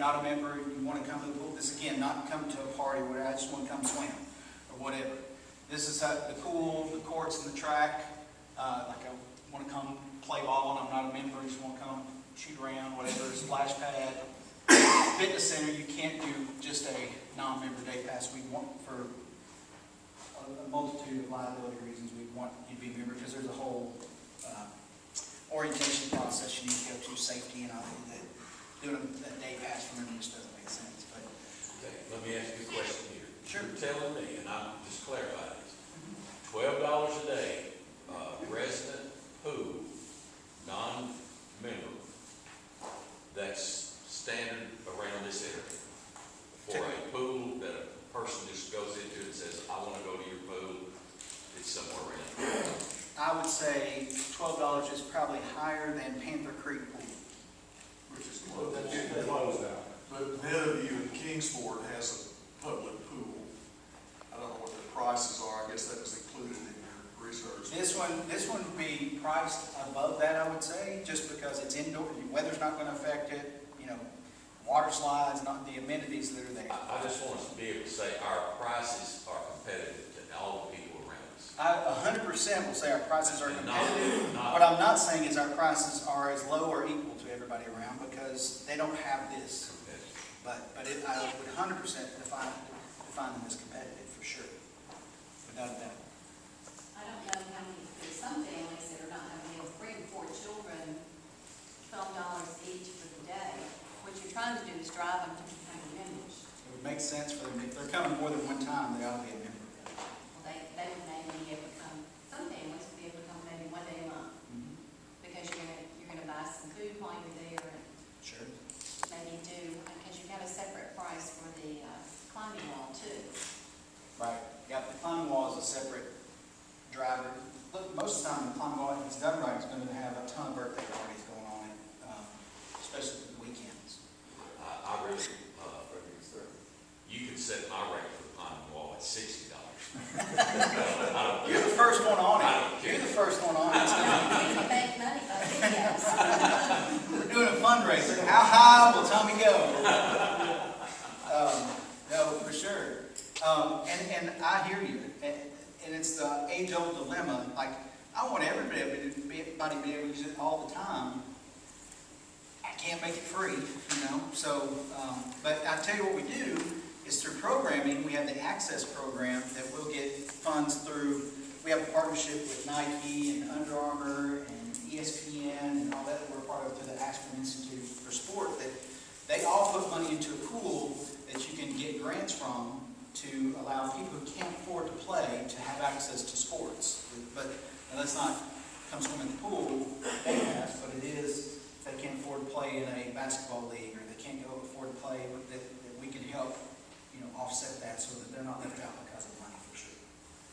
not a member and you want to come to the pool, this again, not come to a party where I just want to come swim or whatever. This is the pool, the courts, and the track. Like I want to come play ball and I'm not a member, I just want to come shoot around, whatever, splash pad. Fitness center, you can't do just a non-member day pass. We want, for a multitude of liability reasons, we want you to be a member because there's a whole orientation process you need to go to, safety, and all that. Doing a day pass for members just doesn't make sense. But okay, let me ask you a question here. Sure. You're telling me, and I'm just clarifying this, $12 a day, resident pool, non-member, that's standard around this area. For a pool that a person just goes into and says, I want to go to your pool, it's somewhere around. I would say $12 is probably higher than Panther Creek Pool. Which is closed out. But Meadowview and Kingsport has a public pool. I don't know what the prices are. I guess that was included in your research. This one would be priced above that, I would say, just because it's indoor. The weather's not going to affect it. You know, water slides, not the amenities that are there. I just want us to be able to say our prices are competitive to all the people around us. I 100% will say our prices are And competitive. not- What I'm not saying is our prices are as low or equal to everybody around because they don't have this. But I would 100% define them as competitive for sure, without a doubt. I don't know how many, there's some families that are not having able to bring 4 children, $12 each for the day. What you're trying to do is drive them to become members. It would make sense for them, if they're coming more than one time, they ought to be a member. Well, they would maybe be able to come, some families would be able to come maybe one day a month, because you're gonna buy some food while you're there, and Sure. maybe because you've got a separate price for the climbing wall too. Right. Yeah, the climbing wall is a separate driver. Look, most of the time, the climbing wall, if it's done right, it's going to have a ton of birthday parties going on it, especially the weekends. I really, you could set my rate for the climbing wall at $60. You're the first one on I don't it. care. You're the first one on it. You can make money by videos. We're doing a fundraiser. How high will Tommy go? No, for sure. And I hear you. And it's the age-old dilemma. Like, I want everybody to be able to use it all the time. I can't make it free, you know. So, but I tell you what we do is through programming, we have the Access program that we'll get funds through. We have a partnership with Nike and Under Armour and ESPN and all that we're part of through the Aspen Institute for Sport, that they all put money into a pool that you can get grants from to allow people who can't afford to play to have access to sports. But and let's not come swim in the pool, they pass, but it is, if they can't afford to play in a basketball league or they can't afford to play, that we can help, you know, offset that so that they're not left out because of money, for sure.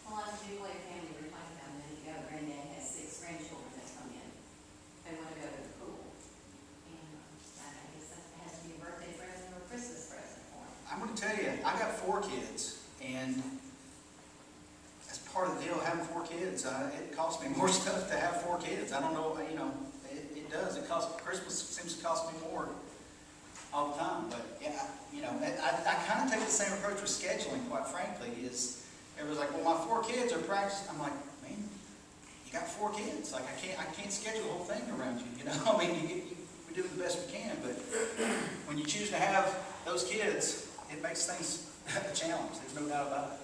Well, I do play family, we were talking about a minute ago, Granddad has 6 grandchildren that come in. They want to go to the pool. And I guess that has to be a birthday present or a Christmas present for them. I'm going to tell you, I got 4 kids, and as part of the deal, having 4 kids, it costs me more stuff to have 4 kids. I don't know, you know, it does. It costs, Christmas seems to cost me more all the time, but yeah, you know, I kind of take the same approach with scheduling, quite frankly, is everyone's like, well, my 4 kids are practicing. I'm like, man, you got 4 kids. Like, I can't schedule the whole thing around you, you know? I mean, we do the best we can, but when you choose to have those kids, it makes things a challenge. There's no doubt about it.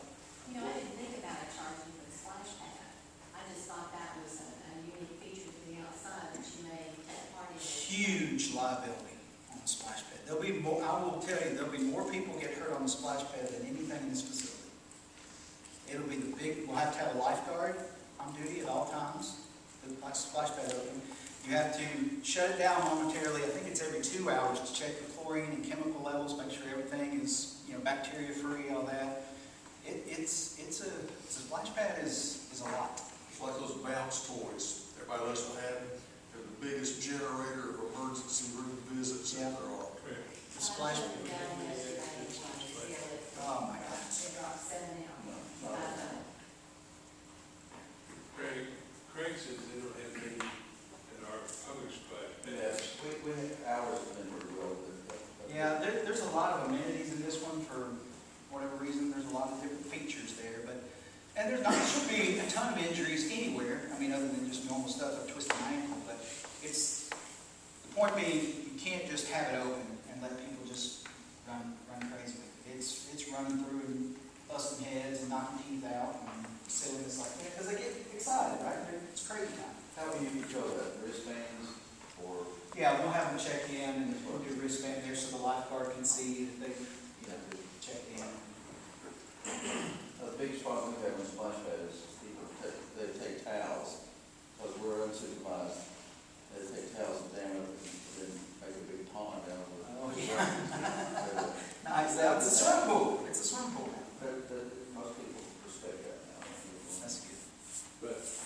You know, I didn't think about it charging for the splash pad. I just thought that was a unique feature to the outside that you may take part in. Huge liability on the splash pad. There'll be more, I will tell you, there'll be more people get hurt on the splash pad than anything in this facility. It'll be the big, we'll have to have a lifeguard on duty at all times. The splash pad open. You have to shut it down momentarily. I think it's every 2 hours to check the chlorine and chemical levels, make sure everything is, you know, bacteria free, all that. It's a splash pad is a lot. It's like those bounce toys. Everybody likes to have them. They're the biggest generator of emergency room visits that there are. The splash I pad. went down yesterday and tried to seal it. Oh my God. It dropped 7 ounces. Craig says they don't have any in our public splash pads. Yes, we ours have been pretty well, but Yeah, there's a lot of amenities in this one for whatever reason. There's a lot of different features there, but, and there's not, should be a ton of injuries anywhere. I mean, other than just normal stuff like twisting an ankle, but it's, the point being, you can't just have it open and let people just run crazy with it. It's running through and busting heads and knocking teeth out and silliness like that, because they get excited, right? It's crazy time. How will you control that, wristbands or, Yeah, we'll have them check in and we'll do a wristband there so the lifeguard can see that they you know, checked in. a big spot we have on splash pads, people take towels, because we're unsupervised